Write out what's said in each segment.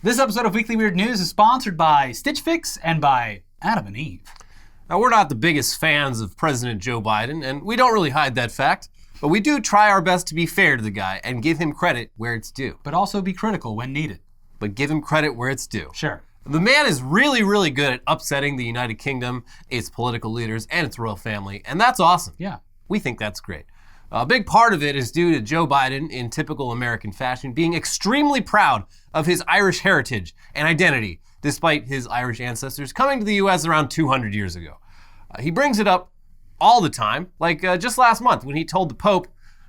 This episode of Weekly Weird News is sponsored by Stitch Fix and by Adam and Eve. Now, we're not the biggest fans of President Joe Biden, and we don't really hide that fact, but we do try our best to be fair to the guy and give him credit where it's due. But also be critical when needed. But give him credit where it's due. Sure. The man is really, really good at upsetting the United Kingdom, its political leaders, and its royal family, and that's awesome. Yeah. We think that's great. A big part of it is due to Joe Biden, in typical American fashion, being extremely proud of his Irish heritage and identity, despite his Irish ancestors coming to the U.S. around 200 years ago. He brings it up all the time, like just last month when he told the Pope,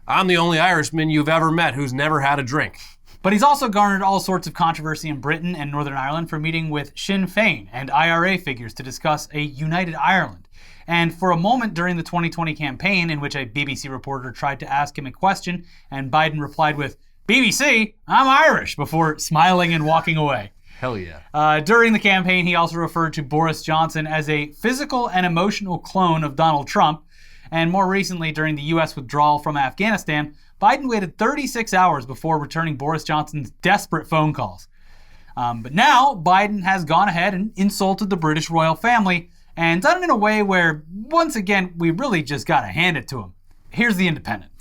"I'm the only Irishman you've ever met who's never had a drink." But he's also garnered all sorts of controversy in Britain and Northern Ireland for meeting with Sinn Féin and IRA figures to discuss a united Ireland. And for a moment during the 2020 campaign in which a BBC reporter tried to ask him a question and Biden replied with, "BBC, I'm Irish," before smiling and walking away. Hell yeah. During the campaign, he also referred to Boris Johnson as a physical and emotional clone of Donald Trump. And more recently, during the U.S. withdrawal from Afghanistan, Biden waited 36 hours before returning Boris Johnson's desperate phone calls. But now, Biden has gone ahead and insulted the British royal family and done it in a way where, once again, we really just gotta hand it to him. Here's The Independent.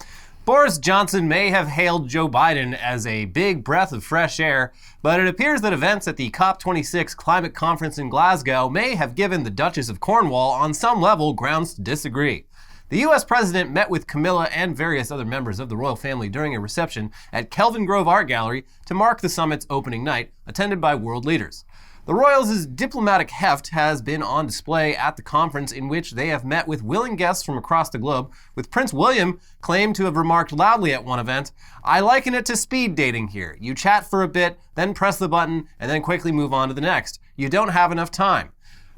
Boris Johnson may have hailed Joe Biden as a big breath of fresh air, but it appears that events at the COP26 climate conference in Glasgow may have given the Duchess of Cornwall on some level grounds to disagree. The U.S. president met with Camilla and various other members of the royal family during a reception at Kelvin Grove Art Gallery to mark the summit's opening night, attended by world leaders. The royals' diplomatic heft has been on display at the conference, in which they have met with willing guests from across the globe, with Prince William claimed to have remarked loudly at one event, "I liken it to speed dating here. You chat for a bit, then press the button, and then quickly move on to the next. You don't have enough time."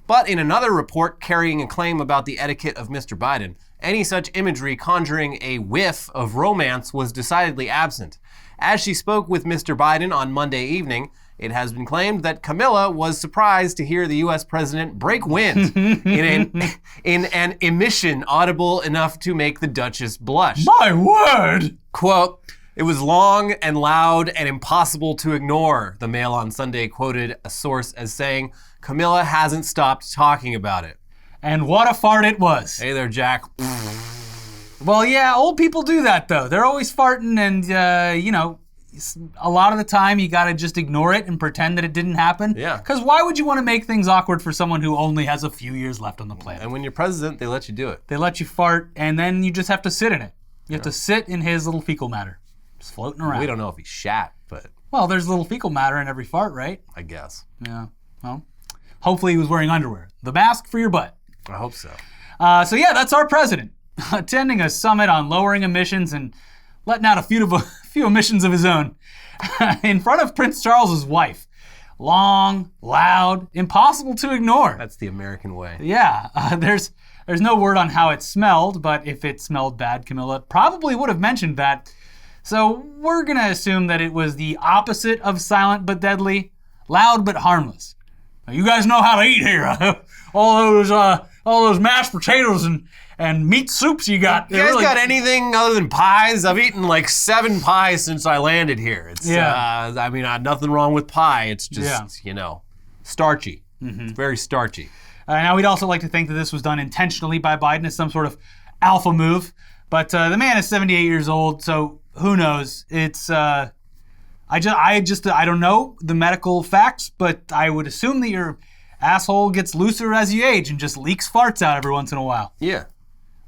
But in another report carrying a claim about the etiquette of Mr. Biden, any such imagery conjuring a whiff of romance was decidedly absent. As she spoke with Mr. Biden on Monday evening, it has been claimed that Camilla was surprised to hear the U.S. president break wind in an emission audible enough to make the Duchess blush. My word! Quote, "It was long and loud and impossible to ignore," the Mail on Sunday quoted a source as saying, "Camilla hasn't stopped talking about it." And what a fart it was. Hey there, Jack. Well, yeah, old people do that, though. They're always farting and, a lot of the time you gotta just ignore it and pretend that it didn't happen. Yeah. Because why would you want to make things awkward for someone who only has a few years left on the planet? And when you're president, they let you do it. They let you fart, and then you just have to sit in it. You have to sit in his little fecal matter. Just floating around. We don't know if he shat, but Well, there's little fecal matter in every fart, right? I guess. Yeah. Well, hopefully he was wearing underwear. The mask for your butt. I hope so. So yeah, that's our president. Attending a summit on lowering emissions and letting out a few emissions of his own in front of Prince Charles's wife. Long, loud, impossible to ignore. That's the American way. Yeah, there's no word on how it smelled, but if it smelled bad, Camilla probably would have mentioned that. So we're gonna assume that it was the opposite of silent but deadly, loud but harmless. Now, you guys know how to eat here. all those mashed potatoes and meat soups you got. You guys got anything other than pies? I've eaten like 7 pies since I landed here. It's nothing wrong with pie. It's just, starchy. Mm-hmm. It's very starchy. Now, we'd also like to think that this was done intentionally by Biden as some sort of alpha move. But the man is 78 years old, so who knows? It's I don't know the medical facts, but I would assume that your asshole gets looser as you age and just leaks farts out every once in a while. Yeah.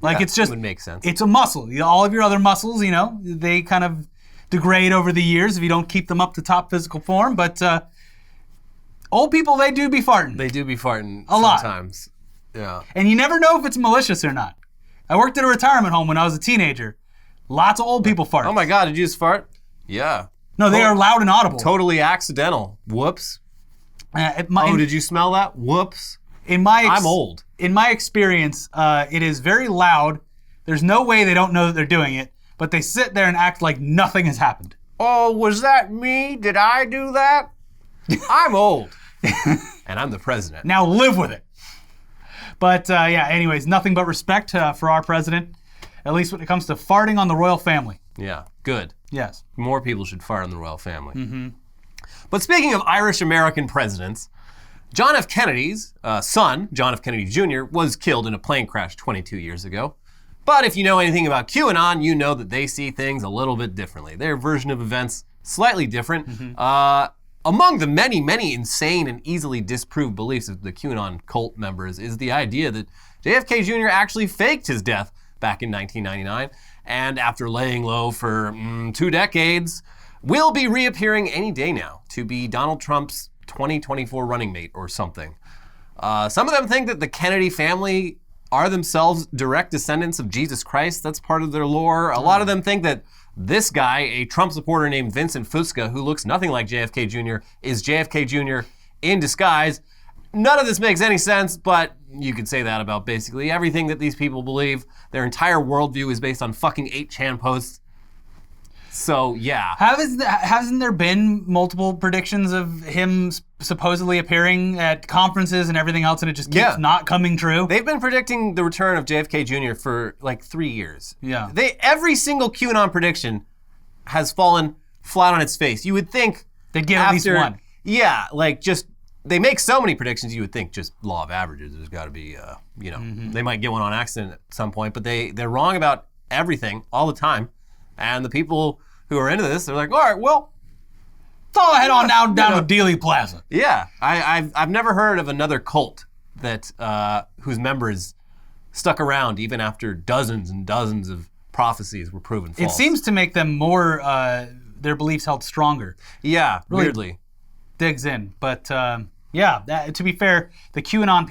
It's just, it would make sense. It's a muscle. All of your other muscles, they kind of degrade over the years if you don't keep them up to top physical form. But old people, they do be farting. They do be farting a lot. Sometimes. Yeah. And you never know if it's malicious or not. I worked at a retirement home when I was a teenager. Lots of old people fart. Oh my God, did you just fart? Yeah. No, they are loud and audible. Totally accidental. Whoops. Did you smell that? Whoops. I'm old. In my experience, it is very loud. There's no way they don't know that they're doing it, but they sit there and act like nothing has happened. Oh, was that me? Did I do that? I'm old. And I'm the president. Now live with it. But anyways, nothing but respect for our president, at least when it comes to farting on the royal family. Yeah, good. Yes. More people should fart on the royal family. Mm-hmm. But speaking of Irish-American presidents, John F. Kennedy's son, John F. Kennedy Jr., was killed in a plane crash 22 years ago. But if you know anything about QAnon, you know that they see things a little bit differently. Their version of events, slightly different. Among the many, many insane and easily disproved beliefs of the QAnon cult members is the idea that JFK Jr. actually faked his death back in 1999, and after laying low for 2 decades, will be reappearing any day now to be Donald Trump's 2024 running mate or something. Some of them think that the Kennedy family are themselves direct descendants of Jesus Christ. That's part of their lore. A lot of them think that this guy, a Trump supporter named Vincent Fusca, who looks nothing like JFK Jr., is JFK Jr. in disguise. None of this makes any sense, but you could say that about basically everything that these people believe. Their entire worldview is based on fucking 8chan posts. So, yeah. Hasn't there been multiple predictions of him supposedly appearing at conferences and everything else, and it just keeps not coming true? They've been predicting the return of JFK Jr. for like 3 years. Yeah. Every single QAnon prediction has fallen flat on its face. You would think they'd get at least one. Yeah, like just they make so many predictions. You would think just law of averages. There's got to be, they might get one on accident at some point, but they're wrong about everything all the time, and the people who are into this, they're like, all right, well, so head on down to Dealey Plaza. Yeah, I've never heard of another cult that whose members stuck around even after dozens and dozens of prophecies were proven false. It seems to make them more, their beliefs held stronger. Yeah, really weirdly. Digs in, but to be fair, the QAnon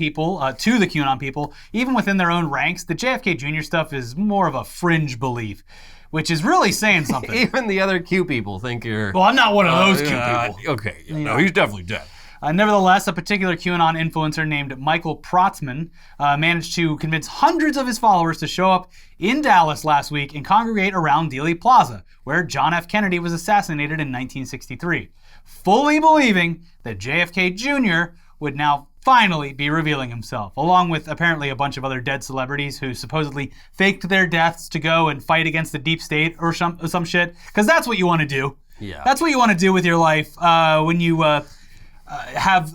people, even within their own ranks, the JFK Jr. stuff is more of a fringe belief, which is really saying something. Even the other Q people think you're... Well, I'm not one of those Q people. Okay, no, he's definitely dead. Nevertheless, a particular QAnon influencer named Michael Protzman managed to convince hundreds of his followers to show up in Dallas last week and congregate around Dealey Plaza, where John F. Kennedy was assassinated in 1963, fully believing that JFK Jr. would now finally be revealing himself, along with apparently a bunch of other dead celebrities who supposedly faked their deaths to go and fight against the deep state or some shit, because that's what you want to do. Yeah. That's what you want to do with your life when you have,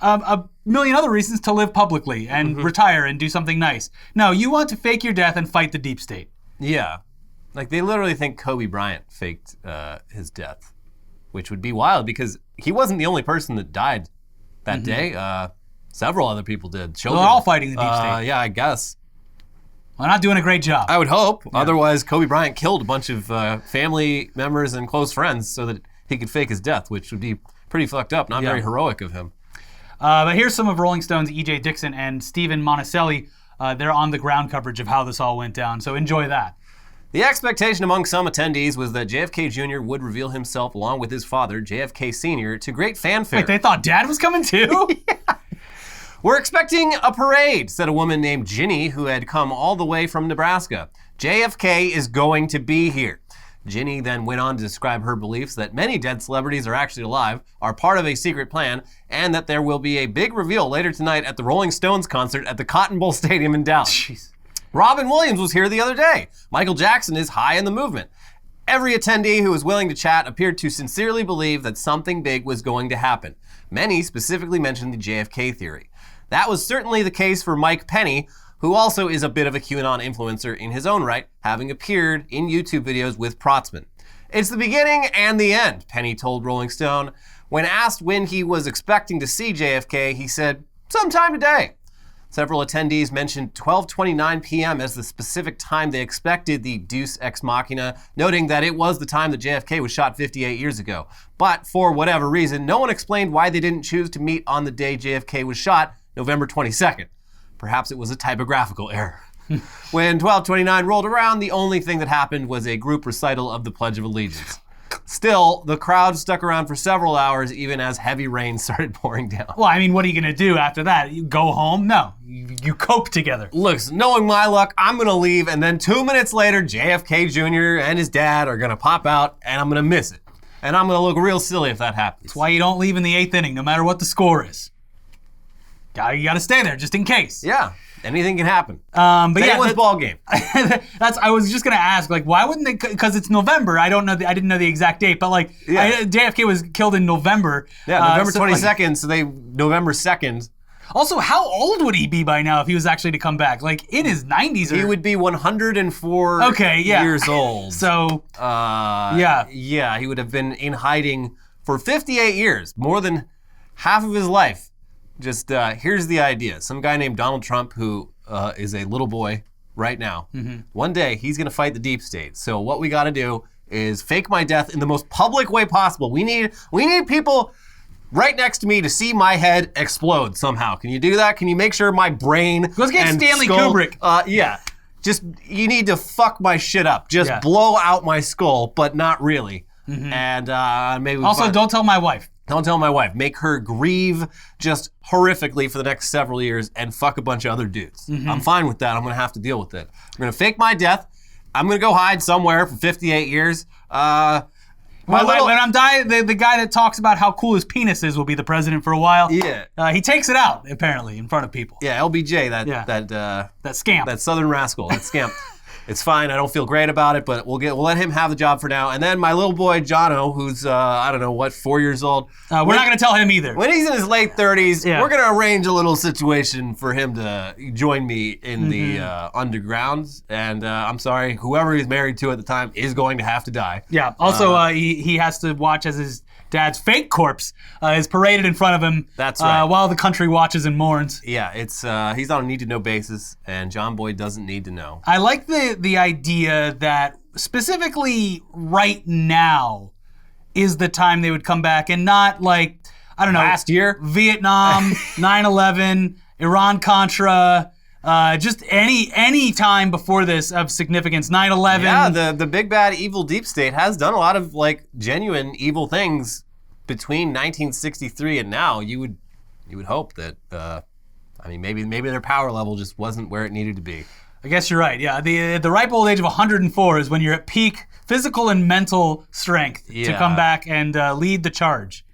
a million other reasons to live publicly and retire and do something nice. No, you want to fake your death and fight the deep state. Yeah. Like, they literally think Kobe Bryant faked his death, which would be wild because he wasn't the only person that died that day. Several other people did. They're all fighting the deep state. Yeah, I guess. Well, not doing a great job. I would hope. Yeah. Otherwise, Kobe Bryant killed a bunch of family members and close friends so that he could fake his death, which would be pretty fucked up. Not very heroic of him. But here's some of Rolling Stone's E.J. Dixon and Stephen Monticelli. They're on the ground coverage of how this all went down, so enjoy that. The expectation among some attendees was that JFK Jr. would reveal himself along with his father, JFK Sr., to great fanfare. Wait, they thought Dad was coming too? Yeah. We're expecting a parade, said a woman named Ginny who had come all the way from Nebraska. JFK is going to be here. Ginny then went on to describe her beliefs that many dead celebrities are actually alive, are part of a secret plan, and that there will be a big reveal later tonight at the Rolling Stones concert at the Cotton Bowl Stadium in Dallas. Jeez. Robin Williams was here the other day. Michael Jackson is high in the movement. Every attendee who was willing to chat appeared to sincerely believe that something big was going to happen. Many specifically mentioned the JFK theory. That was certainly the case for Mike Penny, who also is a bit of a QAnon influencer in his own right, having appeared in YouTube videos with Protzman. It's the beginning and the end, Penny told Rolling Stone. When asked when he was expecting to see JFK, he said, sometime today. Several attendees mentioned 12:29 p.m. as the specific time they expected the Deus Ex Machina, noting that it was the time that JFK was shot 58 years ago. But for whatever reason, no one explained why they didn't choose to meet on the day JFK was shot, November 22nd. Perhaps it was a typographical error. When 12:29 rolled around, the only thing that happened was a group recital of the Pledge of Allegiance. Still, the crowd stuck around for several hours, even as heavy rain started pouring down. Well, I mean, what are you going to do after that? You go home? No. You cope together. Look, knowing my luck, I'm going to leave, and then 2 minutes later, JFK Jr. and his dad are going to pop out, and I'm going to miss it. And I'm going to look real silly if that happens. That's why you don't leave in the 8th inning, no matter what the score is. You got to stay there, just in case. Yeah. Anything can happen. But St. yeah, Louis ball game. I was just gonna ask, like, why wouldn't they? Because it's November. I didn't know the exact date, but like, JFK was killed in November. Yeah, November 22nd. So November 2nd. Also, how old would he be by now if he was actually to come back? Like in his 90s? He would be 104 years old. So, yeah, he would have been in hiding for 58 years, more than half of his life. Just here's the idea: some guy named Donald Trump, who is a little boy right now. One day he's gonna fight the deep state. So what we got to do is fake my death in the most public way possible. We need people right next to me to see my head explode somehow. Can you do that? Can you make sure my brain Let's get Stanley skull, Kubrick. Just, you need to fuck my shit up. Just blow out my skull, but not really. And maybe also, don't tell my wife. Don't tell my wife. Make her grieve just horrifically for the next several years and fuck a bunch of other dudes. I'm fine with that. I'm going to have to deal with it. I'm going to fake my death. I'm going to go hide somewhere for 58 years. When I'm dying, the guy that talks about how cool his penis is will be the president for a while. Yeah. He takes it out, apparently, in front of people. Yeah, LBJ, that scamp. That southern rascal, that scamp. It's fine. I don't feel great about it, but we'll let him have the job for now. And then my little boy, Jono, who's, 4 years old. We're not going to tell him either. When he's in his late 30s, we're going to arrange a little situation for him to join me in the underground. And I'm sorry, whoever he's married to at the time is going to have to die. Yeah. Also, he has to watch as his dad's fake corpse is paraded in front of him. That's right. While the country watches and mourns. Yeah, it's he's on a need-to-know basis, and John Boy doesn't need to know. I like the idea that specifically right now is the time they would come back, and not like, I don't know, last year, Vietnam, 9/11, Iran-Contra. Just any time before this of significance. 9/11. Yeah, the big bad evil deep state has done a lot of like genuine evil things between 1963 and now. You would hope that maybe their power level just wasn't where it needed to be. I guess you're right. Yeah, the ripe old age of 104 is when you're at peak physical and mental strength to come back and lead the charge.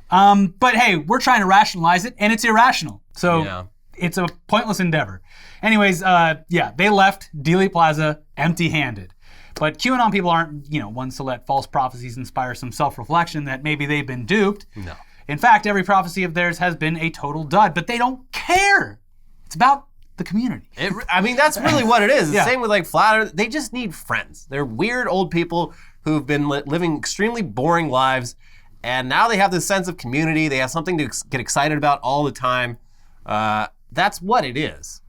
But hey, we're trying to rationalize it, and it's irrational. So it's a pointless endeavor. Anyways, they left Dealey Plaza empty-handed. But QAnon people aren't, ones to let false prophecies inspire some self-reflection that maybe they've been duped. No. In fact, every prophecy of theirs has been a total dud, but they don't care. It's about the community. That's really what it is. The same with like Flat Earth. They just need friends. They're weird old people who've been living extremely boring lives, and now they have this sense of community. They have something to get excited about all the time. That's what it is.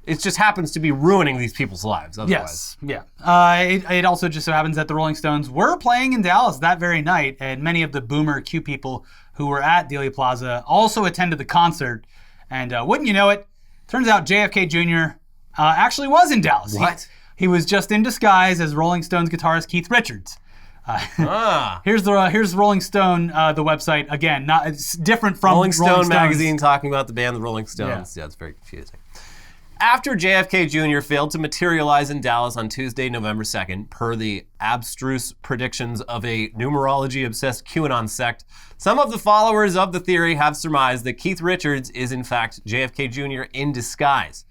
It just happens to be ruining these people's lives otherwise. Yes, yeah. It also just so happens that the Rolling Stones were playing in Dallas that very night, and many of the boomer Q people who were at Dealey Plaza also attended the concert. And wouldn't you know it, turns out JFK Jr. Actually was in Dallas. What? He was just in disguise as Rolling Stones guitarist Keith Richards. Here's Rolling Stone, the website. Again, it's different from Rolling Stone magazine talking about the band The Rolling Stones. Yeah, it's very confusing. After JFK Jr. failed to materialize in Dallas on Tuesday, November 2nd, per the abstruse predictions of a numerology-obsessed QAnon sect, some of the followers of the theory have surmised that Keith Richards is in fact JFK Jr. in disguise.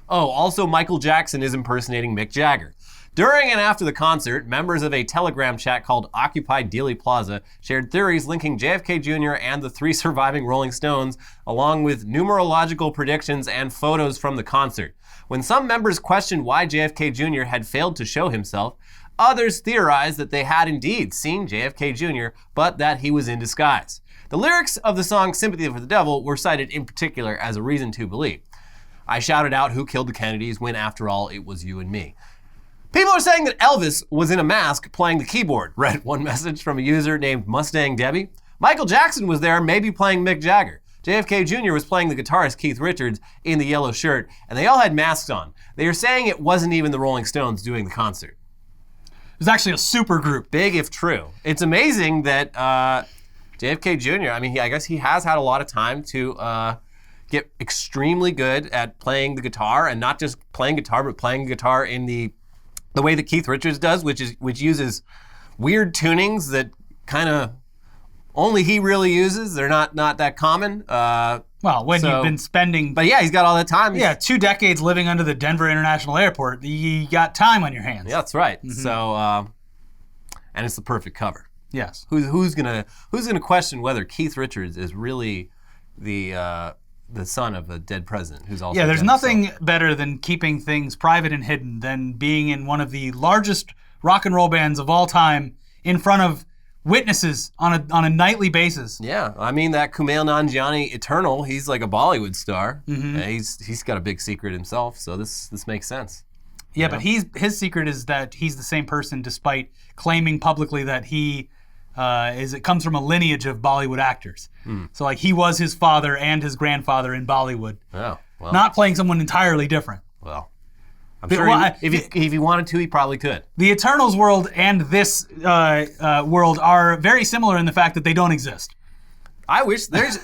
Oh, also Michael Jackson is impersonating Mick Jagger. During and after the concert, members of a Telegram chat called Occupy Dealey Plaza shared theories linking JFK Jr. and the 3 surviving Rolling Stones, along with numerological predictions and photos from the concert. When some members questioned why JFK Jr. had failed to show himself, others theorized that they had indeed seen JFK Jr., but that he was in disguise. The lyrics of the song Sympathy for the Devil were cited in particular as a reason to believe. I shouted out who killed the Kennedys when, after all, it was you and me. People are saying that Elvis was in a mask playing the keyboard, read one message from a user named Mustang Debbie. Michael Jackson was there, maybe playing Mick Jagger. JFK Jr. was playing the guitarist Keith Richards in the yellow shirt, and they all had masks on. They are saying it wasn't even the Rolling Stones doing the concert. It was actually a super group. Big if true. It's amazing that JFK Jr., I guess he has had a lot of time to get extremely good at playing the guitar, and not just playing guitar, but playing guitar in the way that Keith Richards does, which uses weird tunings that kind of only he really uses. They're not that common. Well, when you've been spending... But yeah, he's got all that time. Yeah, 2 decades living under the Denver International Airport. You got time on your hands. Yeah, that's right. So, and it's the perfect cover. Yes. Who's gonna question whether Keith Richards is really the son of a dead president who's also there's dead nothing himself? better than keeping things private and hidden than being in one of the largest rock and roll bands of all time in front of witnesses on a nightly basis. Yeah, I mean that Kumail Nanjiani Eternal, he's like a Bollywood star. He's got a big secret himself, so this makes sense. Yeah, but his secret is that he's the same person despite claiming publicly that he it comes from a lineage of Bollywood actors. So like he was his father and his grandfather in Bollywood. Oh, well. Not playing someone entirely different. Well, I'm sure if he wanted to, he probably could. The Eternals world and this world are very similar in the fact that they don't exist. I wish there's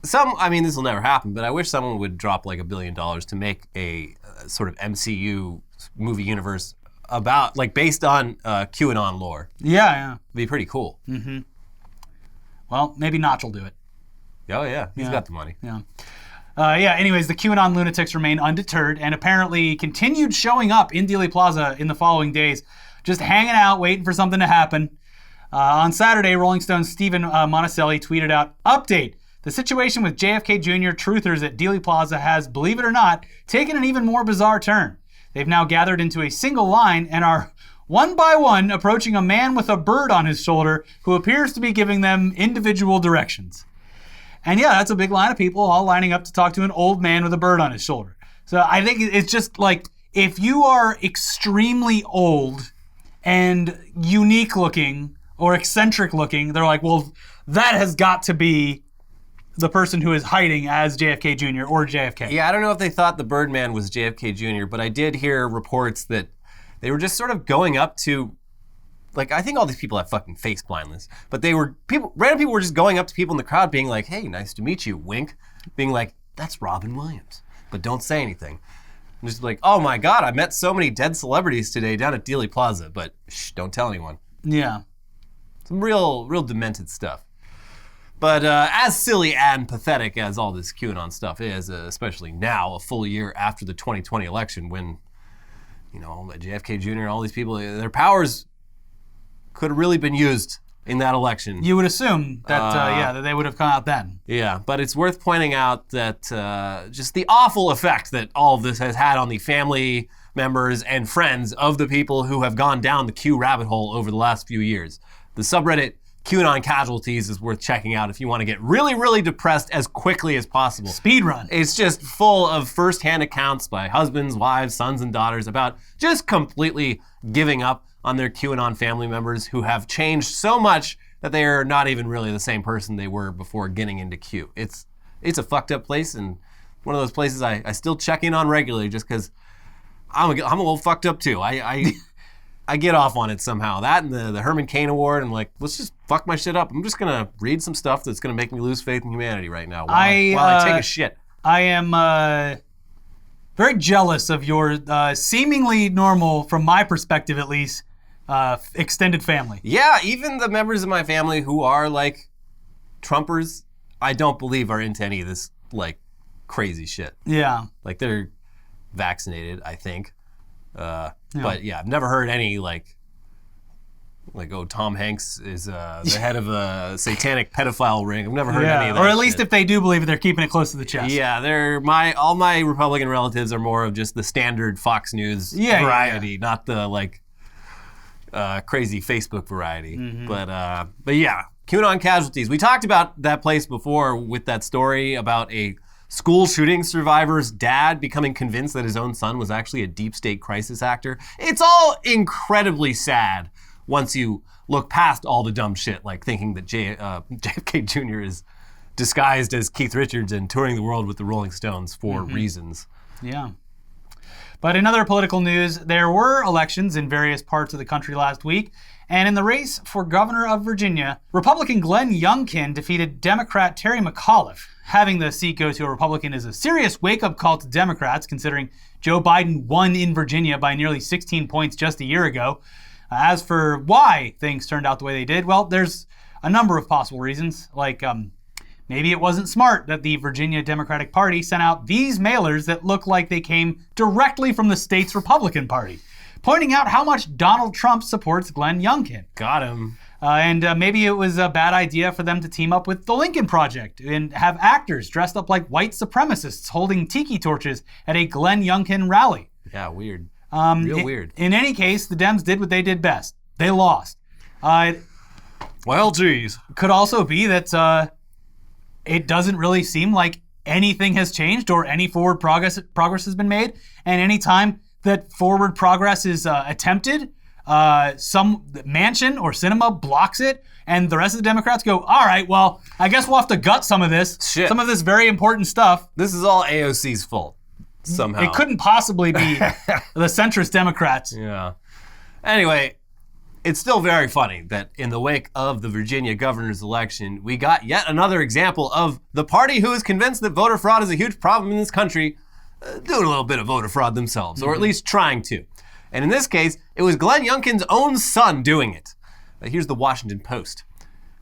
this will never happen, but I wish someone would drop like $1 billion to make a sort of MCU movie universe about, like, based on QAnon lore. Yeah. It'd be pretty cool. Well, maybe Notch will do it. Oh, yeah. He's got the money. Yeah. Anyways, the QAnon lunatics remain undeterred and apparently continued showing up in Dealey Plaza in the following days, just hanging out, waiting for something to happen. On Saturday, Rolling Stone's Stephen Monticelli tweeted out, "Update. The situation with JFK Jr. truthers at Dealey Plaza has, believe it or not, taken an even more bizarre turn. They've now gathered into a single line and are one by one approaching a man with a bird on his shoulder who appears to be giving them individual directions." And yeah, that's a big line of people all lining up to talk to an old man with a bird on his shoulder. So I think it's just like, if you are extremely old and unique looking or eccentric looking, they're like, well, that has got to be the person who is hiding as JFK Jr. or JFK. Yeah, I don't know if they thought the Birdman was JFK Jr., but I did hear reports that they were just sort of going up to, like, I think all these people have fucking face blindness, but random people were just going up to people in the crowd being like, "Hey, nice to meet you," wink, being like, "That's Robin Williams," but don't say anything. I'm just like, oh my God, I met so many dead celebrities today down at Dealey Plaza, but shh, don't tell anyone. Yeah. Some real demented stuff. But as silly and pathetic as all this QAnon stuff is, especially now, a full year after the 2020 election, when, JFK Jr. and all these people, their powers could have really been used in that election. You would assume that, that they would have come out then. Yeah, but it's worth pointing out that just the awful effect that all of this has had on the family members and friends of the people who have gone down the Q rabbit hole over the last few years. The subreddit QAnon Casualties is worth checking out if you want to get really, really depressed as quickly as possible. Speed run. It's just full of first-hand accounts by husbands, wives, sons, and daughters about just completely giving up on their QAnon family members who have changed so much that they are not even really the same person they were before getting into Q. It's a fucked up place, and one of those places I still check in on regularly just because I'm a little fucked up too. I get off on it somehow. That and the Herman Cain Award, and like, let's just fuck my shit up. I'm just going to read some stuff that's going to make me lose faith in humanity right now while I take a shit. I am very jealous of your seemingly normal, from my perspective at least, extended family. Yeah, even the members of my family who are like Trumpers, I don't believe are into any of this like crazy shit. Yeah. Like they're vaccinated, I think. But yeah, I've never heard any like Tom Hanks is the head of a satanic pedophile ring. I've never heard any of that. Or at least shit. If they do believe it, they're keeping it close to the chest. Yeah, all my Republican relatives are more of just the standard Fox News variety, not the like crazy Facebook variety. Mm-hmm. But yeah, QAnon Casualties. We talked about that place before with that story about a school shooting survivor's dad becoming convinced that his own son was actually a deep state crisis actor. It's all incredibly sad once you look past all the dumb shit, like thinking that JFK Jr. is disguised as Keith Richards and touring the world with the Rolling Stones for reasons. Yeah. But in other political news, there were elections in various parts of the country last week, and in the race for governor of Virginia, Republican Glenn Youngkin defeated Democrat Terry McAuliffe. Having the seat go to a Republican is a serious wake-up call to Democrats, considering Joe Biden won in Virginia by nearly 16 points just a year ago. As for why things turned out the way they did, well, there's a number of possible reasons, like maybe it wasn't smart that the Virginia Democratic Party sent out these mailers that look like they came directly from the state's Republican Party, pointing out how much Donald Trump supports Glenn Youngkin. Got him. And maybe it was a bad idea for them to team up with the Lincoln Project and have actors dressed up like white supremacists holding tiki torches at a Glenn Youngkin rally. Yeah, weird. Real weird. In any case, the Dems did what they did best. They lost. Well, geez. Could also be that it doesn't really seem like anything has changed or any forward progress has been made. And any time that forward progress is attempted, some mansion or cinema blocks it, and the rest of the Democrats go, all right, well, I guess we'll have to gut some of this. Shit. Some of this very important stuff. This is all AOC's fault, somehow. It couldn't possibly be the centrist Democrats. Yeah. Anyway, it's still very funny that in the wake of the Virginia governor's election, we got yet another example of the party who is convinced that voter fraud is a huge problem in this country doing a little bit of voter fraud themselves, or at least trying to. And in this case, it was Glenn Youngkin's own son doing it. Here's the Washington Post.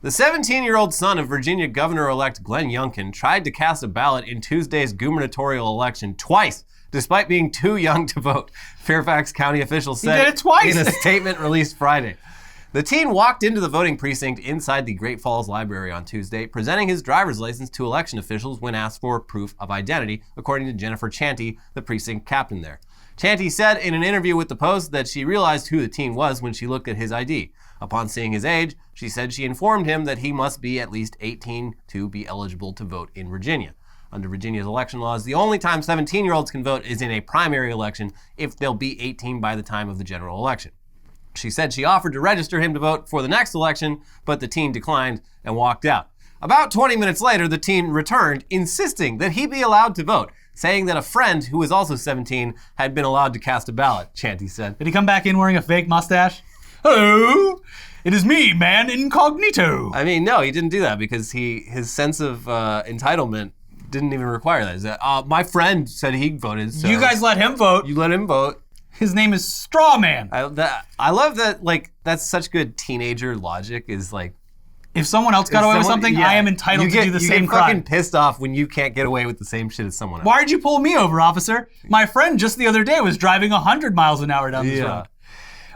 The 17-year-old son of Virginia Governor-elect Glenn Youngkin tried to cast a ballot in Tuesday's gubernatorial election twice, despite being too young to vote, Fairfax County officials said He did it twice. in a statement released Friday. The teen walked into the voting precinct inside the Great Falls Library on Tuesday, presenting his driver's license to election officials when asked for proof of identity, according to Jennifer Chanty, the precinct captain there. Chanty said in an interview with the Post that she realized who the teen was when she looked at his ID. Upon seeing his age, she said she informed him that he must be at least 18 to be eligible to vote in Virginia. Under Virginia's election laws, the only time 17-year-olds can vote is in a primary election if they'll be 18 by the time of the general election. She said she offered to register him to vote for the next election, but the teen declined and walked out. About 20 minutes later, the teen returned, insisting that he be allowed to vote, saying that a friend who was also 17 had been allowed to cast a ballot, Chanty said. Did he come back in wearing a fake mustache? Hello, it is me, man incognito. I mean, no, he didn't do that because his sense of entitlement didn't even require that. He said, my friend said he voted, so You guys let him vote. you let him vote. His name is Strawman. I love that, like, that's such good teenager logic is like, If someone else got away with something, I am entitled to do the same You get crime. fucking pissed off when you can't get away with the same shit as someone else. Why'd you pull me over, officer? My friend just the other day was driving 100 miles an hour down this road.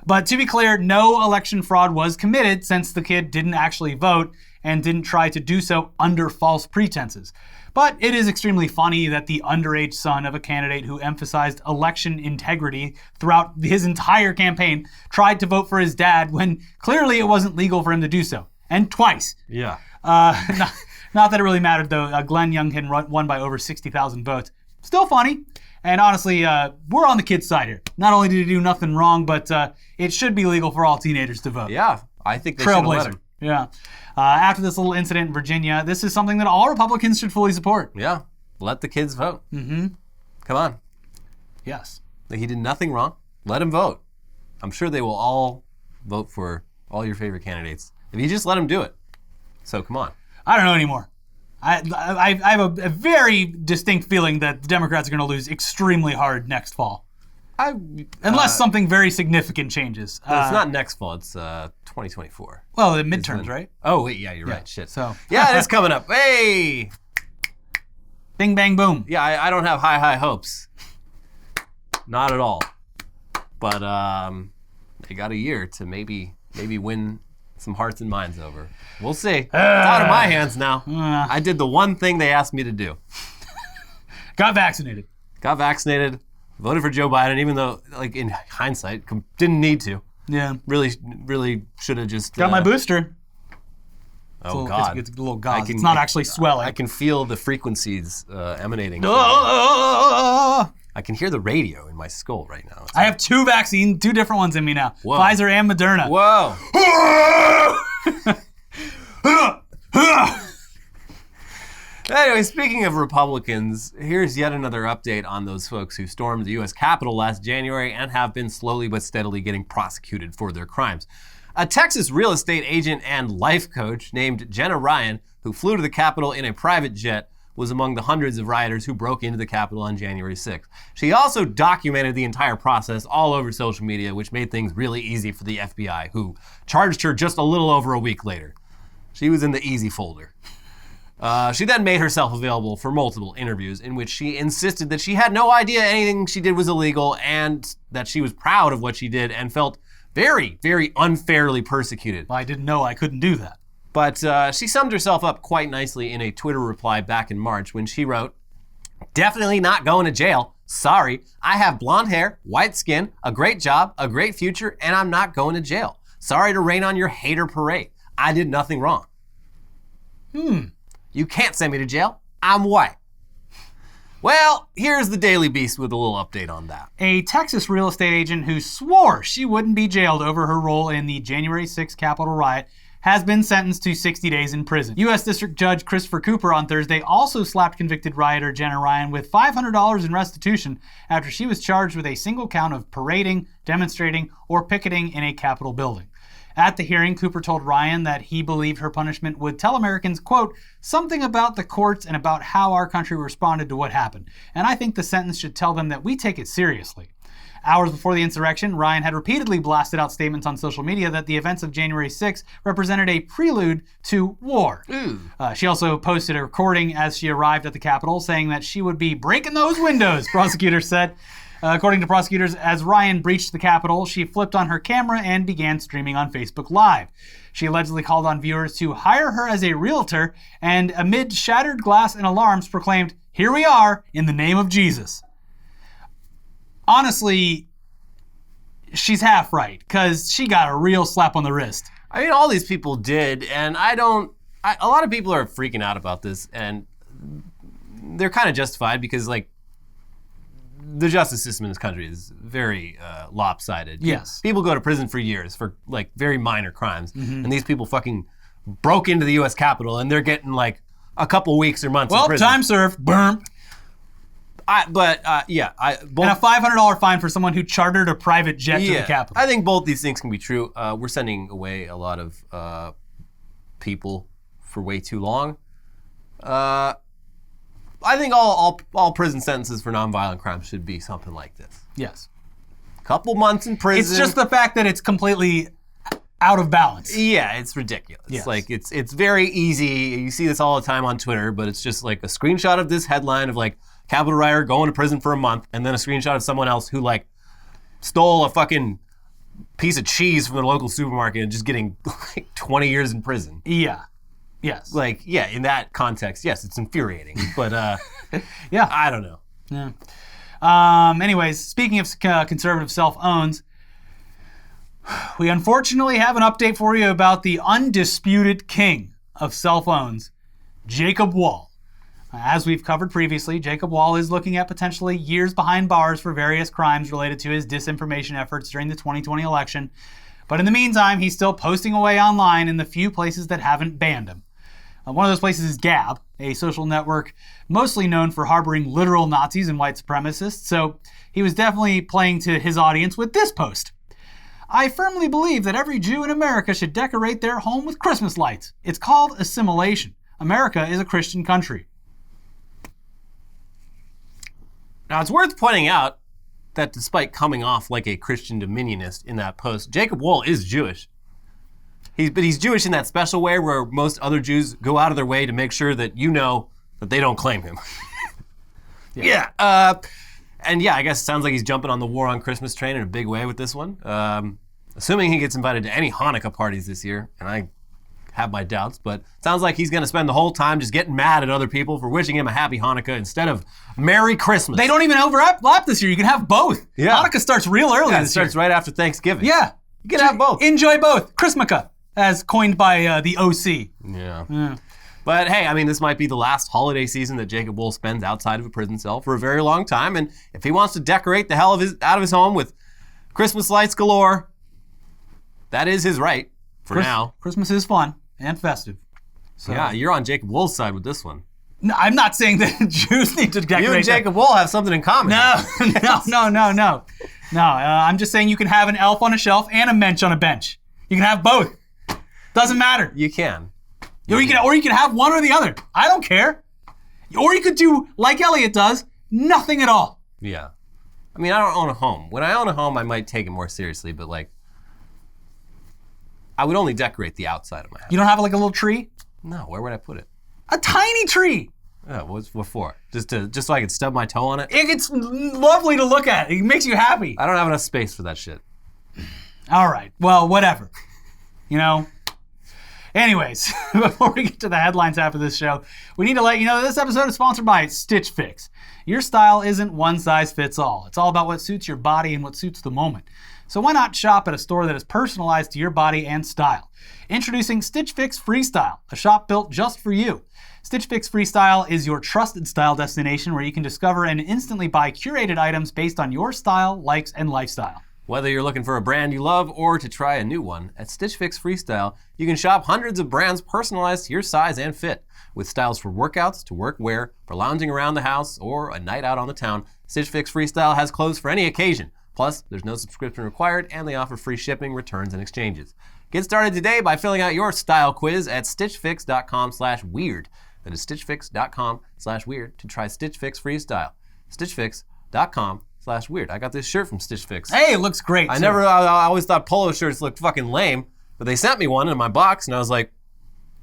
But to be clear, no election fraud was committed since the kid didn't actually vote and didn't try to do so under false pretenses. But it is extremely funny that the underage son of a candidate who emphasized election integrity throughout his entire campaign tried to vote for his dad when clearly it wasn't legal for him to do so. And twice. Yeah. Not that it really mattered, though. Glenn Youngkin won by over 60,000 votes. Still funny. And honestly, we're on the kid's side here. Not only did he do nothing wrong, but it should be legal for all teenagers to vote. Yeah, I think they should have let him. Yeah. After this little incident in Virginia, this is something that all Republicans should fully support. Yeah, let the kids vote. Mm-hmm. Come on. Yes. He did nothing wrong. Let him vote. I'm sure they will all vote for all your favorite candidates if you just let them do it. So come on. I don't know anymore. I have a very distinct feeling that the Democrats are going to lose extremely hard next fall. Unless something very significant changes. It's not next fall, it's 2024. Well, the midterms, right? Oh, wait, yeah, you're right. Shit. So. Yeah, it is coming up. Hey! Bing, bang, boom. Yeah, I don't have high hopes. Not at all. But they got a year to maybe win some hearts and minds over. We'll see. It's out of my hands now. I did the one thing they asked me to do. Got vaccinated. Got vaccinated. Voted for Joe Biden, even though, like, in hindsight, didn't need to. Yeah. Really should have just... Got my booster. Oh, God. It's a little gauze. It's not actually swelling. I can feel the frequencies emanating. I can hear the radio in my skull right now. I have two different ones in me now. Whoa. Pfizer and Moderna. Whoa. Anyway, speaking of Republicans, here's yet another update on those folks who stormed the U.S. Capitol last January and have been slowly but steadily getting prosecuted for their crimes. A Texas real estate agent and life coach named Jenna Ryan, who flew to the Capitol in a private jet, was among the hundreds of rioters who broke into the Capitol on January 6th. She also documented the entire process all over social media, which made things really easy for the FBI, who charged her just a little over a week later. She was in the easy folder. She then made herself available for multiple interviews in which she insisted that she had no idea anything she did was illegal and that she was proud of what she did and felt very, very unfairly persecuted. Well, I didn't know I couldn't do that. But she summed herself up quite nicely in a Twitter reply back in March when she wrote, "Definitely not going to jail. Sorry, I have blonde hair, white skin, a great job, a great future, and I'm not going to jail. Sorry to rain on your hater parade. I did nothing wrong." You can't send me to jail. I'm white. Well, here's the Daily Beast with a little update on that. A Texas real estate agent who swore she wouldn't be jailed over her role in the January 6th Capitol riot has been sentenced to 60 days in prison. U.S. District Judge Christopher Cooper on Thursday also slapped convicted rioter Jenna Ryan with $500 in restitution after she was charged with a single count of parading, demonstrating, or picketing in a Capitol building. At the hearing, Cooper told Ryan that he believed her punishment would tell Americans, quote, "something about the courts and about how our country responded to what happened. And I think the sentence should tell them that we take it seriously." Hours before the insurrection, Ryan had repeatedly blasted out statements on social media that the events of January 6th represented a prelude to war. She also posted a recording as she arrived at the Capitol saying that she would be breaking those windows, prosecutors said. According to prosecutors, as Ryan breached the Capitol, she flipped on her camera and began streaming on Facebook Live. She allegedly called on viewers to hire her as a realtor and, amid shattered glass and alarms, proclaimed, "Here we are, in the name of Jesus." Honestly, she's half right, because she got a real slap on the wrist. I mean, all these people did, and a lot of people are freaking out about this, and they're kind of justified because, like, the justice system in this country is very lopsided. Yes. People go to prison for years for, like, very minor crimes, and these people fucking broke into the U.S. Capitol, and they're getting, like, a couple weeks or months in prison. Well, time served. Burn. And a $500 fine for someone who chartered a private jet to the Capitol. I think both these things can be true. We're sending away a lot of people for way too long. I think all prison sentences for nonviolent crimes should be something like this. Yes. Couple months in prison. It's just the fact that it's completely out of balance. Yeah, it's ridiculous. Yes. Like it's very easy. You see this all the time on Twitter, but it's just like a screenshot of this headline of like Capitol rioter going to prison for a month, and then a screenshot of someone else who like stole a fucking piece of cheese from the local supermarket and just getting like 20 years in prison. Yeah. Yes. Like, yeah, in that context, yes, it's infuriating. But yeah, I don't know. Yeah. Anyways, speaking of conservative self-owns, we unfortunately have an update for you about the undisputed king of self-owns, Jacob Wohl. As we've covered previously, Jacob Wohl is looking at potentially years behind bars for various crimes related to his disinformation efforts during the 2020 election. But in the meantime, he's still posting away online in the few places that haven't banned him. One of those places is Gab, a social network mostly known for harboring literal Nazis and white supremacists, so he was definitely playing to his audience with this post. "I firmly believe that every Jew in America should decorate their home with Christmas lights. It's called assimilation. America is a Christian country." Now, it's worth pointing out that despite coming off like a Christian dominionist in that post, Jacob Wohl is Jewish. But he's Jewish in that special way where most other Jews go out of their way to make sure that you know that they don't claim him. Yeah. And yeah, I guess it sounds like he's jumping on the war on Christmas train in a big way with this one. Assuming he gets invited to any Hanukkah parties this year, and I have my doubts, but it sounds like he's going to spend the whole time just getting mad at other people for wishing him a happy Hanukkah instead of Merry Christmas. They don't even overlap this year. You can have both. Yeah. Hanukkah starts real early this year. It starts right after Thanksgiving. Yeah. You can have both. Enjoy both. Christmaka, as coined by the OC. Yeah. But hey, I mean, this might be the last holiday season that Jacob Wohl spends outside of a prison cell for a very long time, and if he wants to decorate the hell out of his home with Christmas lights galore, that is his right for now. Christmas is fun and festive. So. Yeah, you're on Jacob Wohl's side with this one. No, I'm not saying that Jews need to decorate. You and Jacob Wohl have something in common. No. I'm just saying you can have an elf on a shelf and a mensch on a bench. You can have both. Doesn't matter. You can. Or you can have one or the other. I don't care. Or you could do like Elliot does, nothing at all. Yeah. I mean, I don't own a home. When I own a home, I might take it more seriously, but like, I would only decorate the outside of my house. You don't have like a little tree? No, where would I put it? A tiny tree. Oh, what for? Just so I could stub my toe on it? It's lovely to look at. It makes you happy. I don't have enough space for that shit. All right. Well, whatever. You know? Anyways, before we get to the headlines half of this show, we need to let you know that this episode is sponsored by Stitch Fix. Your style isn't one size fits all. It's all about what suits your body and what suits the moment. So why not shop at a store that is personalized to your body and style? Introducing Stitch Fix Freestyle, a shop built just for you. Stitch Fix Freestyle is your trusted style destination where you can discover and instantly buy curated items based on your style, likes, and lifestyle. Whether you're looking for a brand you love or to try a new one, at Stitch Fix Freestyle, you can shop hundreds of brands personalized to your size and fit. With styles for workouts, to work wear, for lounging around the house, or a night out on the town, Stitch Fix Freestyle has clothes for any occasion. Plus, there's no subscription required, and they offer free shipping, returns, and exchanges. Get started today by filling out your style quiz at stitchfix.com/weird. That is stitchfix.com/weird to try Stitch Fix Freestyle. stitchfix.com/weird. I got this shirt from Stitch Fix. Hey, it looks great. I always thought polo shirts looked fucking lame, but they sent me one in my box, and I was like,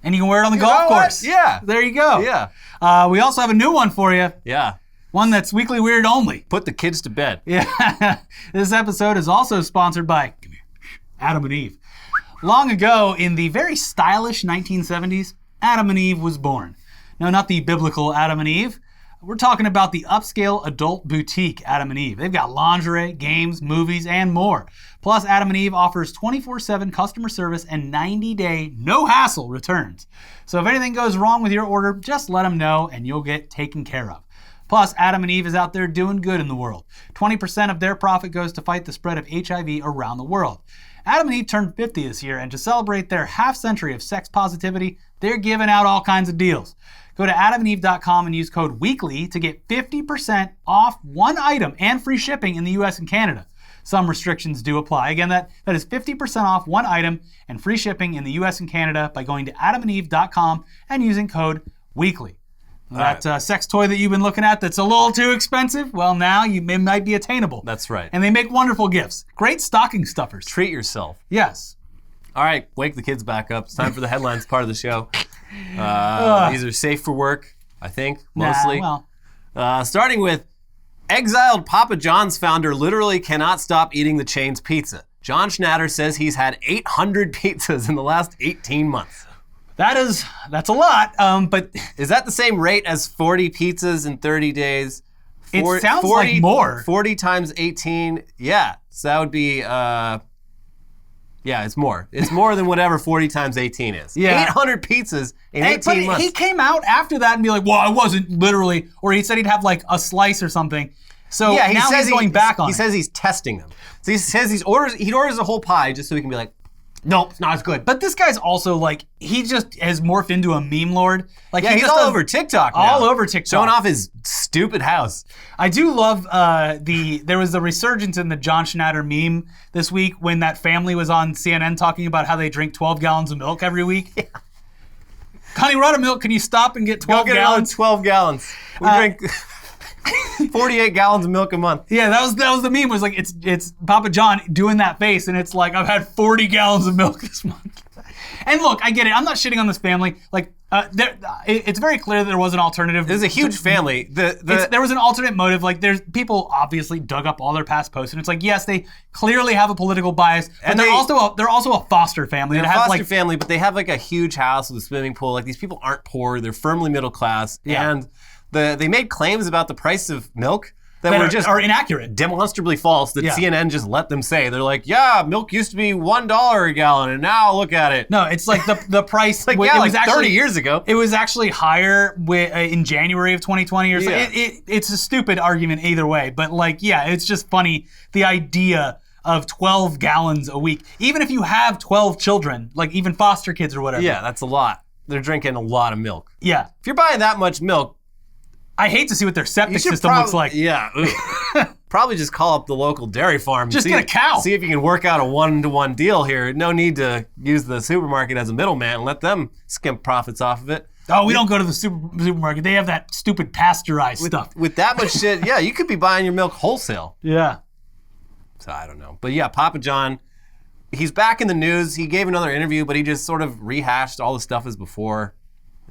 and you can wear it on the golf course. Yeah. There you go. Yeah. We also have a new one for you. Yeah. One that's weekly weird only. Put the kids to bed. Yeah. This episode is also sponsored by Adam and Eve. Long ago, in the very stylish 1970s, Adam and Eve was born. No, not the biblical Adam and Eve. We're talking about the upscale adult boutique Adam and Eve. They've got lingerie, games, movies, and more. Plus, Adam and Eve offers 24/7 customer service and 90-day, no-hassle returns. So if anything goes wrong with your order, just let them know and you'll get taken care of. Plus, Adam and Eve is out there doing good in the world. 20% of their profit goes to fight the spread of HIV around the world. Adam and Eve turned 50 this year, and to celebrate their half-century of sex positivity, they're giving out all kinds of deals. Go to adamandeve.com and use code WEEKLY to get 50% off one item and free shipping in the US and Canada. Some restrictions do apply. Again, that is 50% off one item and free shipping in the US and Canada by going to adamandeve.com and using code WEEKLY. That sex toy that you've been looking at that's a little too expensive, well, now it might be attainable. That's right. And they make wonderful gifts. Great stocking stuffers. Treat yourself. Yes. All right, wake the kids back up. It's time for the headlines part of the show. These are safe for work, I think, mostly. Starting with, exiled Papa John's founder literally cannot stop eating the chain's pizza. John Schnatter says he's had 800 pizzas in the last 18 months. That's a lot, but... Is that the same rate as 40 pizzas in 30 days? It sounds like more. 40 times 18, yeah. So that would be, yeah, it's more. It's more than whatever 40 times 18 is. Yeah. 800 pizzas in 18 months. He came out after that and be like, well, I wasn't literally, or he said he'd have like a slice or something. So yeah, now he's going back on it. He says he's testing them. So he says he orders a whole pie just so he can be like, nope, it's not as good. But this guy's also like, he just has morphed into a meme lord. Like he's all over TikTok now. All over TikTok. Showing off his stupid house. I do love there was a resurgence in the John Schnatter meme this week when that family was on CNN talking about how they drink 12 gallons of milk every week. Yeah. Connie, we're out of milk. Can you stop and get 12 gallons? 12 gallons. We drink 48 gallons of milk a month. Yeah, that was the meme. Was like it's Papa John doing that face, and it's like I've had 40 gallons of milk this month. And look, I get it. I'm not shitting on this family. Like, it's very clear that there was an alternative. There's a huge family. There was an alternate motive. Like, there's people obviously dug up all their past posts, and it's like, yes, they clearly have a political bias, but and they're also a foster family. They're a foster family, but they have like a huge house with a swimming pool. Like, these people aren't poor. They're firmly middle class, and they made claims about the price of milk that are inaccurate, demonstrably false, that CNN just let them say. They're like, yeah, milk used to be $1 a gallon, and now look at it. No, it's like the price. Like, it was actually 30 years ago. It was actually higher in January of 2020 or so. It's a stupid argument either way, but like, yeah, it's just funny, the idea of 12 gallons a week. Even if you have 12 children, like even foster kids or whatever. Yeah, that's a lot. They're drinking a lot of milk. Yeah. If you're buying that much milk, I hate to see what their septic system looks like. Yeah. Probably just call up the local dairy farm. Just get a cow. See if you can work out a one-to-one deal here. No need to use the supermarket as a middleman and let them skimp profits off of it. Oh, we don't go to the supermarket. They have that stupid pasteurized stuff. With that much shit, yeah, you could be buying your milk wholesale. Yeah. So I don't know. But yeah, Papa John, he's back in the news. He gave another interview, but he just sort of rehashed all the stuff as before.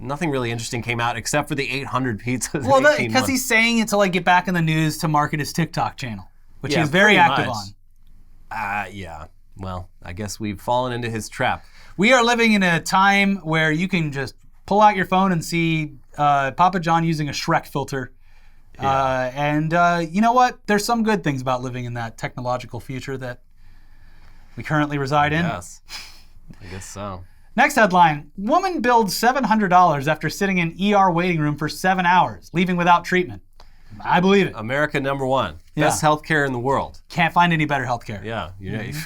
Nothing really interesting came out except for the 800 pizzas. Well, because he's saying it to like get back in the news to market his TikTok channel, which he's very active on. Yeah. Well, I guess we've fallen into his trap. We are living in a time where you can just pull out your phone and see Papa John using a Shrek filter. Yeah. And you know what? There's some good things about living in that technological future that we currently reside in. Yes, I guess so. Next headline, woman billed $700 after sitting in ER waiting room for 7 hours, leaving without treatment. I believe it. America #1. Yeah. Best healthcare in the world. Can't find any better healthcare. Yeah,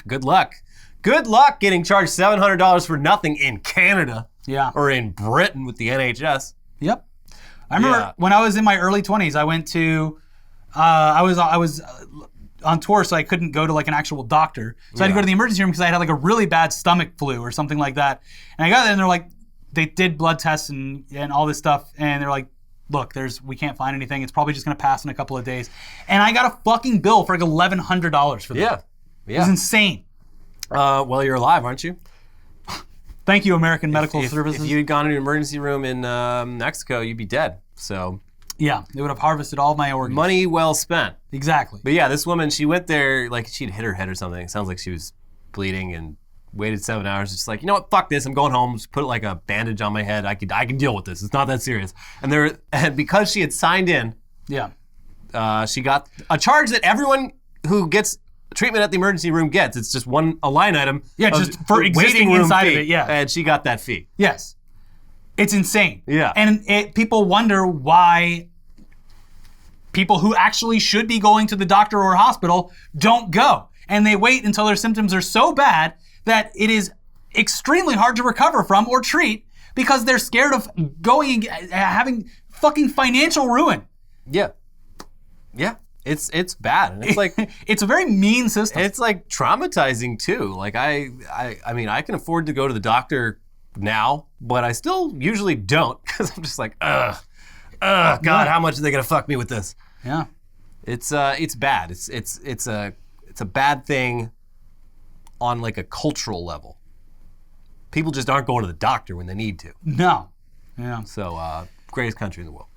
good luck. Good luck getting charged $700 for nothing in Canada. Yeah. Or in Britain with the NHS. Yep. I remember when I was in my early 20s, I went to, I was on tour, so I couldn't go to like an actual doctor. So I had to go to the emergency room because I had like a really bad stomach flu or something like that. And I got there and they're like, they did blood tests and all this stuff. And they're like, look, we can't find anything. It's probably just going to pass in a couple of days. And I got a fucking bill for like $1,100 for that. Yeah. It was insane. Well, you're alive, aren't you? Thank you, American Medical Services. If you'd gone to an emergency room in Mexico, you'd be dead. So yeah, they would have harvested all of my organs. Money well spent. Exactly. But yeah, this woman, she went there like she'd hit her head or something. It sounds like she was bleeding and waited 7 hours. Just like, you know what? Fuck this. I'm going home. Just put like a bandage on my head. I can deal with this. It's not that serious. And because she had signed in, she got a charge that everyone who gets treatment at the emergency room gets. It's just a line item. Yeah, just for existing inside of it. Yeah. And she got that fee. Yes. It's insane. Yeah. And people wonder why people who actually should be going to the doctor or hospital don't go. And they wait until their symptoms are so bad that it is extremely hard to recover from or treat because they're scared of going and having fucking financial ruin. Yeah. Yeah. It's bad. And it's like it's a very mean system. It's like traumatizing too. Like I mean, I can afford to go to the doctor now, but I still usually don't because I'm just like, God, how much are they gonna fuck me with this? Yeah. It's bad. It's a bad thing on like a cultural level. People just aren't going to the doctor when they need to. No. Yeah. So greatest country in the world.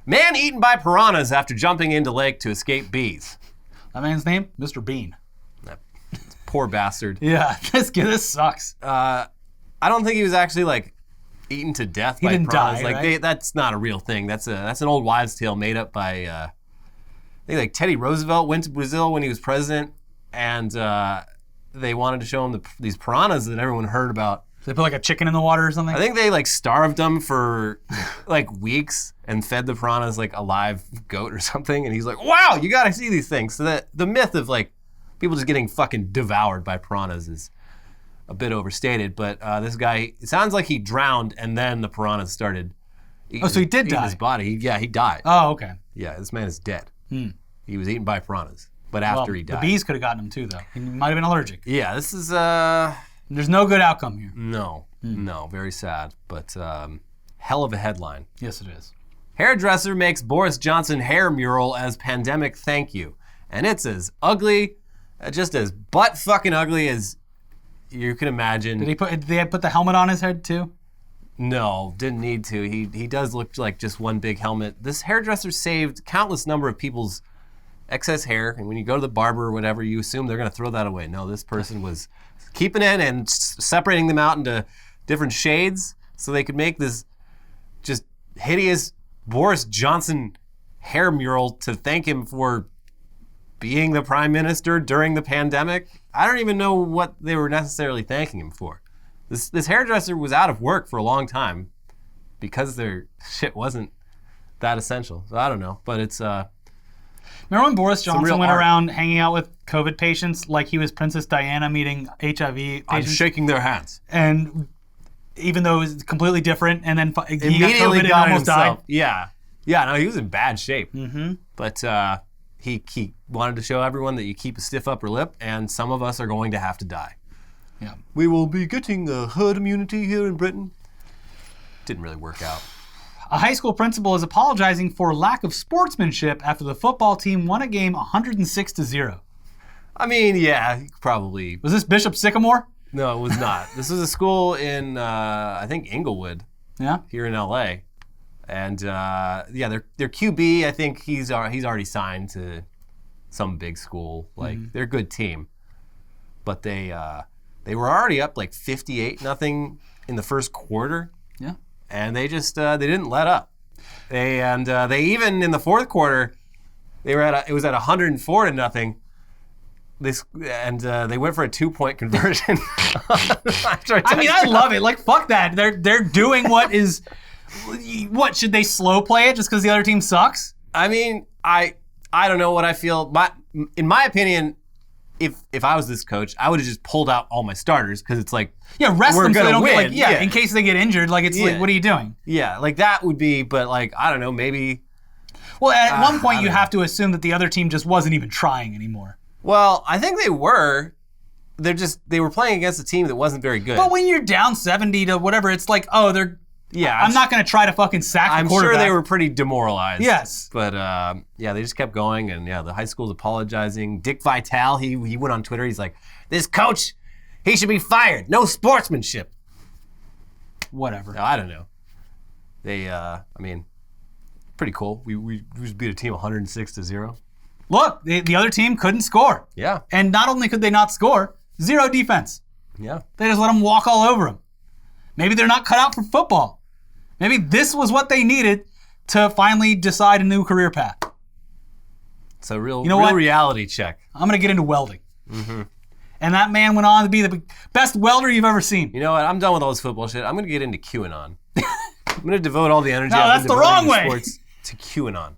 Man eaten by piranhas after jumping into lake to escape bees. That man's name? Mr. Bean. That poor bastard. Yeah, this sucks. I don't think he was actually like eaten to death by didn't piranhas. die, Like right? that's not a real thing. That's an old wives' tale made up by I think like Teddy Roosevelt went to Brazil when he was president, and they wanted to show him these piranhas that everyone heard about. They put like a chicken in the water or something? I think they like starved them for like weeks and fed the piranhas like a live goat or something. And he's like, wow, you gotta see these things. So that the myth of like people just getting fucking devoured by piranhas is a bit overstated. But this guy, it sounds like he drowned and then the piranhas started eating, so he did die? His body. He died. Oh, okay. Yeah, this man is dead. He was eaten by piranhas, but after he died. The bees could have gotten him too, though. He might have been allergic. Yeah, this is There's no good outcome here. No, very sad, but hell of a headline. Yes, it is. Hairdresser makes Boris Johnson hair mural as pandemic thank you. And it's as ugly, just as butt fucking ugly as you can imagine. Did they put the helmet on his head too? No, didn't need to. He does look like just one big helmet. This hairdresser saved countless number of people's excess hair, and when you go to the barber or whatever, you assume they're going to throw that away. No, this person was keeping it and separating them out into different shades so they could make this just hideous Boris Johnson hair mural to thank him for being the prime minister during the pandemic. I don't even know what they were necessarily thanking him for. This hairdresser was out of work for a long time because their shit wasn't that essential. So I don't know, but it's remember when Boris Johnson went art. around hanging out with COVID patients like he was Princess Diana meeting HIV patients? I'm shaking their hands. And even though it was completely different, and then he got Immediately COVID and got almost himself. died. Yeah. Yeah, no, he was in bad shape. Mm-hmm. But he wanted to show everyone that you keep a stiff upper lip, and some of us are going to have to die. Yeah. We will be getting a herd immunity here in Britain. Didn't really work out. A high school principal is apologizing for lack of sportsmanship after the football team won a game 106-0. I mean, yeah, probably. Was this Bishop Sycamore? No, it was not. This was a school in, I think, Inglewood. Yeah. here in LA. And their QB, I think he's already signed to some big school. Like they're a good team, but they were already up like 58-0 in the first quarter. Yeah, and they just they didn't let up. They even in the fourth quarter, it was at 104-0. They went for a 2-point conversion. I love it. Like, fuck that. They're doing what is. What, should they slow play it just because the other team sucks? I mean, I don't know what I feel. In my opinion, if I was this coach, I would have just pulled out all my starters because it's like, rest we're them so they don't win. get in case they get injured. Like, it's like, what are you doing? Yeah, like that would be, but like, I don't know, maybe. Well, at one point you have to assume that the other team just wasn't even trying anymore. Well, I think they were. They were playing against a team that wasn't very good. But when you're down 70 to whatever, it's like, I'm not going to try to fucking sack the quarterback. I'm sure they were pretty demoralized. Yes. But, they just kept going, and, the high school's apologizing. Dick Vitale, he went on Twitter. He's like, this coach, he should be fired. No sportsmanship. Whatever. No, I don't know. They, pretty cool. We just beat a team 106-0. Look, the other team couldn't score. Yeah. And not only could they not score, zero defense. Yeah. They just let them walk all over them. Maybe they're not cut out for football. Maybe this was what they needed to finally decide a new career path. It's a real reality check. I'm going to get into welding. Mm-hmm. And that man went on to be the best welder you've ever seen. You know what? I'm done with all this football shit. I'm going to get into QAnon. I'm going to devote all the energy that's the wrong way. Sports to QAnon.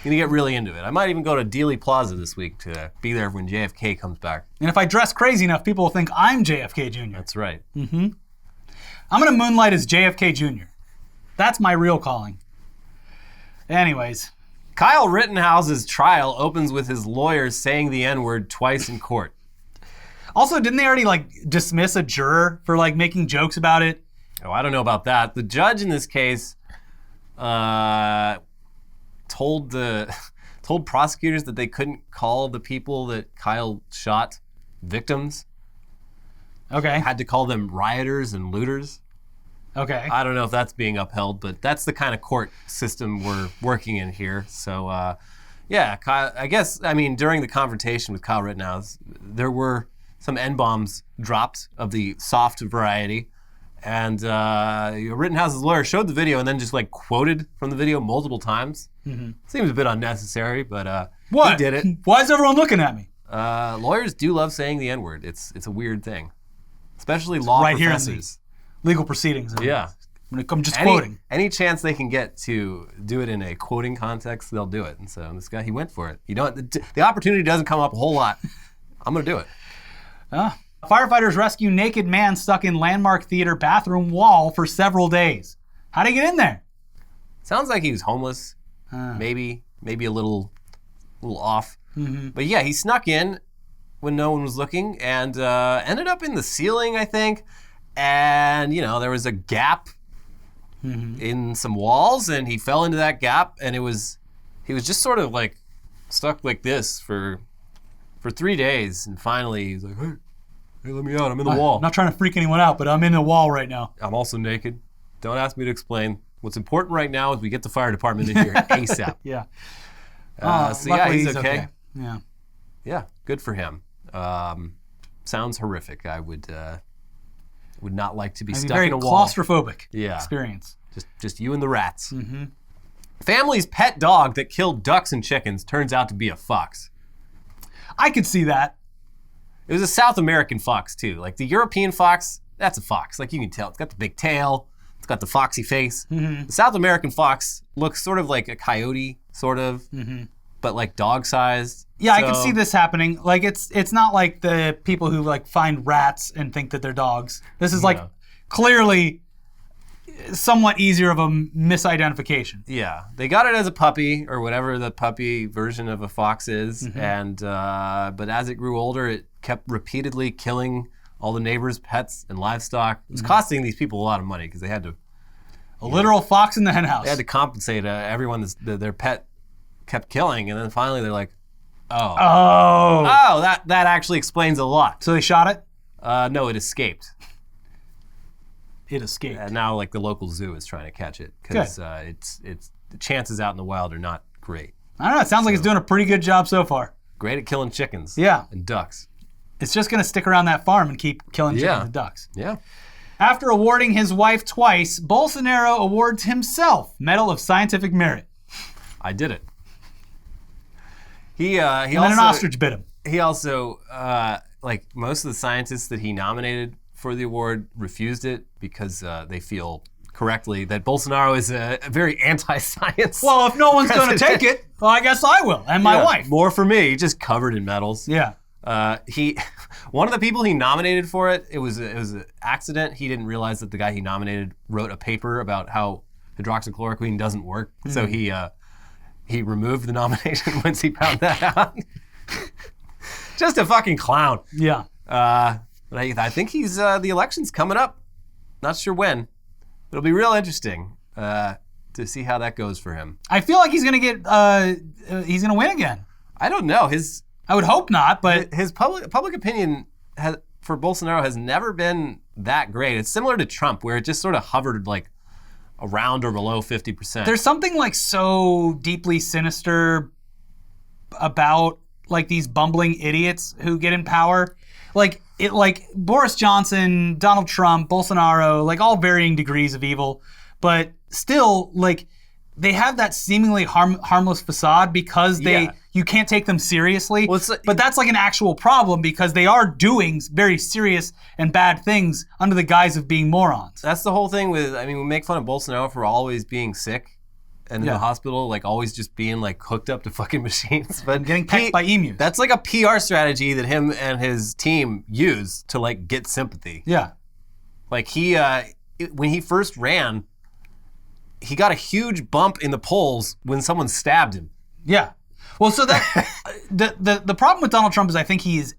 I'm going to get really into it. I might even go to Dealey Plaza this week to be there when JFK comes back. And if I dress crazy enough, people will think I'm JFK Jr. That's right. Mm-hmm. I'm going to moonlight as JFK Jr. That's my real calling. Anyways. Kyle Rittenhouse's trial opens with his lawyers saying the N-word twice in court. Also, didn't they already dismiss a juror for making jokes about it? Oh, I don't know about that. The judge in this case told prosecutors that they couldn't call the people that Kyle shot victims. Okay. Had to call them rioters and looters. Okay. I don't know if that's being upheld, but that's the kind of court system we're working in here. So, Kyle, I guess, during the confrontation with Kyle Rittenhouse, there were some N-bombs dropped of the soft variety. And Rittenhouse's lawyer showed the video and then just quoted from the video multiple times. Mm-hmm. Seems a bit unnecessary, but he did it. Why is everyone looking at me? Lawyers do love saying the N-word. It's a weird thing, especially law right professors. Here in the legal proceedings. Yeah. I'm just quoting. Any chance they can get to do it in a quoting context, they'll do it. And so this guy, he went for it. The opportunity doesn't come up a whole lot. I'm going to do it. Firefighters rescue naked man stuck in Landmark Theater bathroom wall for several days. How'd he get in there? Sounds like he was homeless. Maybe a little off. Mm-hmm. But yeah, he snuck in when no one was looking and ended up in the ceiling, I think. And, there was a gap in some walls, and he fell into that gap, and he was just sort of stuck like this for 3 days, and finally he's like, hey, let me out, I'm in the wall. I'm not trying to freak anyone out, but I'm in the wall right now. I'm also naked. Don't ask me to explain. What's important right now is we get the fire department in here ASAP. Yeah. He's okay. Yeah. Yeah, good for him. Sounds horrific. I would not like to be stuck in a wall. Very claustrophobic experience. Just you and the rats. Mm-hmm. Family's pet dog that killed ducks and chickens turns out to be a fox. I could see that. It was a South American fox, too. The European fox, that's a fox. You can tell. It's got the big tail. It's got the foxy face. Mm-hmm. The South American fox looks sort of like a coyote, sort of, but dog-sized. Yeah, I can see this happening. It's not like the people who find rats and think that they're dogs. This is clearly somewhat easier of a misidentification. Yeah, they got it as a puppy or whatever the puppy version of a fox is, and but as it grew older, it kept repeatedly killing all the neighbors' pets and livestock. It was costing these people a lot of money because they had to a literal fox in the henhouse. They had to compensate everyone their pet kept killing, and then finally they're like, that actually explains a lot. So they shot it? No, it escaped. it escaped. And now, like, the local zoo is trying to catch it because it's the chances out in the wild are not great. I don't know. It sounds like it's doing a pretty good job so far. Great at killing chickens. Yeah. And ducks. It's just going to stick around that farm and keep killing chickens and ducks. Yeah. After awarding his wife twice, Bolsonaro awards himself Medal of Scientific Merit. I did it. He And also, then an ostrich bit him. He also, like most of the scientists that he nominated for the award refused it because they feel correctly that Bolsonaro is a very anti-science. Well, if no one's going to take it, well, I guess I will, and my wife. More for me, just covered in medals. Yeah. One of the people he nominated for it, it was an accident. He didn't realize that the guy he nominated wrote a paper about how hydroxychloroquine doesn't work. Mm-hmm. So he removed the nomination once he found that out. Just a fucking clown. Yeah. But I think he's the election's coming up. Not sure when. It'll be real interesting to see how that goes for him. I feel like he's gonna win again. I don't know. I would hope not, but his public opinion for Bolsonaro has never been that great. It's similar to Trump, where it just sort of hovered like around or below 50%. There's something like so deeply sinister about like these bumbling idiots who get in power. Like Boris Johnson, Donald Trump, Bolsonaro, like all varying degrees of evil, but still like they have that seemingly harmless facade because you can't take them seriously. Well, but that's like an actual problem because they are doing very serious and bad things under the guise of being morons. That's the whole thing with, we make fun of Bolsonaro for always being sick and in the hospital, like always just being like hooked up to fucking machines. But getting pecked by emus. That's like a PR strategy that him and his team use to like get sympathy. Yeah. Like when he first ran, he got a huge bump in the polls when someone stabbed him. Yeah. Well, so that the problem with Donald Trump is I think he's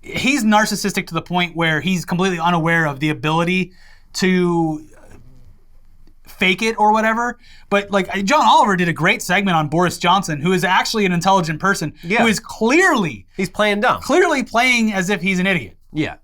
narcissistic to the point where he's completely unaware of the ability to fake it or whatever. But like John Oliver did a great segment on Boris Johnson, who is actually an intelligent person, who is he's playing dumb. Clearly playing as if he's an idiot. Yeah.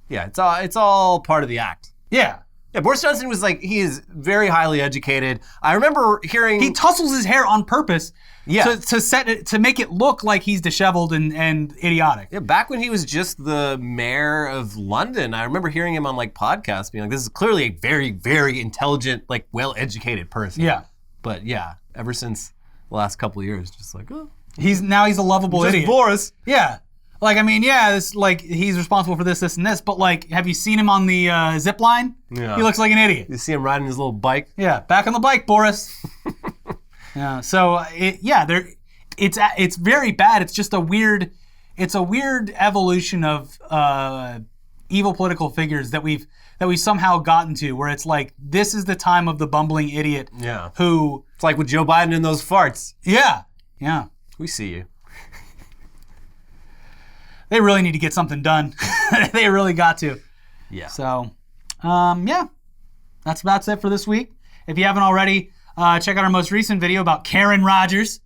Yeah, it's all part of the act. Yeah. Yeah, Boris Johnson was like, he is very highly educated. I remember hearing... He tussles his hair on purpose to make it look like he's disheveled and idiotic. Yeah, back when he was just the mayor of London, I remember hearing him on like podcasts being like, this is clearly a very, very intelligent, like well-educated person. Yeah. But yeah, ever since the last couple of years, just like, oh. He's a lovable idiot. Boris. Yeah. Like, it's like he's responsible for this, and this, but like, have you seen him on the zip line? Yeah. He looks like an idiot. You see him riding his little bike? Yeah, back on the bike, Boris. Yeah, so it's very bad. It's just a weird evolution of evil political figures that we've somehow gotten to, where it's like, this is the time of the bumbling idiot. Yeah. Who... It's like with Joe Biden and those farts. Yeah. Yeah. We see you. They really need to get something done. They really got to. Yeah. So, that's about it for this week. If you haven't already, check out our most recent video about Karen Rogers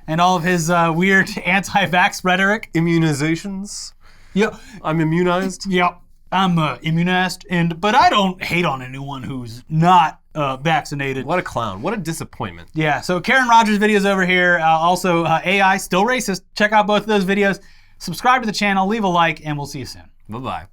and all of his weird anti-vax rhetoric. Immunizations. Yep. I'm immunized. Yep. I'm immunized, but I don't hate on anyone who's not vaccinated. What a clown. What a disappointment. Yeah, so Karen Rogers' videos over here. Also, AI, still racist. Check out both of those videos. Subscribe to the channel, leave a like, and we'll see you soon. Bye-bye.